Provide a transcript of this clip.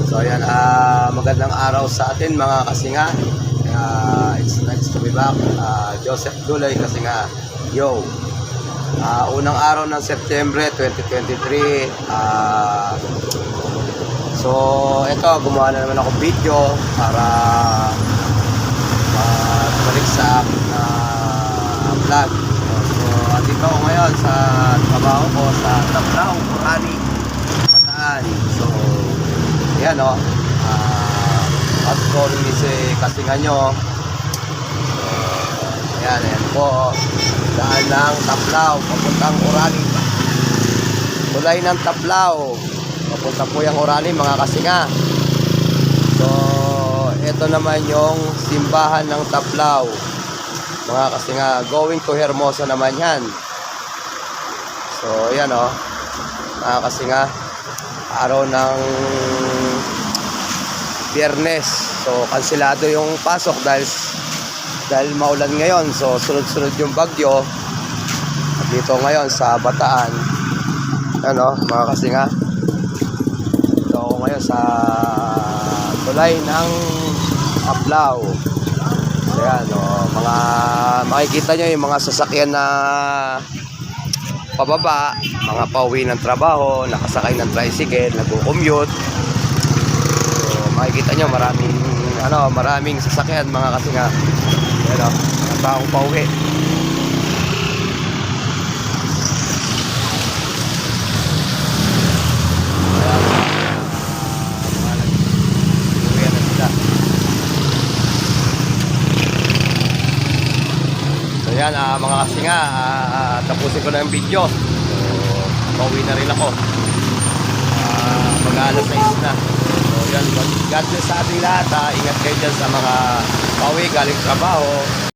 So ayan, magandang araw sa atin mga kasinga. It's nice to be back. Joseph Duloy Kasinga. Yo. Unang araw ng September 2023. So ito, gumawa na naman ako video para balik sa aking vlog. So dito ako ngayon sa trabaho ko sa Tablao, Orani, Bataan. So yan o, at calling ni si Kasinga nyo. Ayan po, daan ng Tablao papuntang Orani, tulay ng Tablao papunta po yung Orani mga Kasinga. So ito naman yung simbahan ng Tablao mga Kasinga, going to Hermosa naman yan. So yan o mga Kasinga, araw ng Biyernes. So kansilado yung pasok dahil maulan ngayon. So sunod-sunod yung bagyo dito ngayon sa Bataan. Ano mga Kasinga, dito ako ngayon sa tulay ng Tablao. So yan mga makikita nyo yung mga sasakyan na pababa, mga pauwi ng trabaho, nakasakay ng tricycle, nagko-commute. So makikita nyo maraming sasakyan mga Kasinga. Ayan bagong pauwi. So yan mga Kasinga, tapusin ko na yung video. So pauwi na rin ako. Mag-alas 6 na. So yan, God bless sa ating lahat. Ingat kayo dyan sa mga pauwi galing trabaho.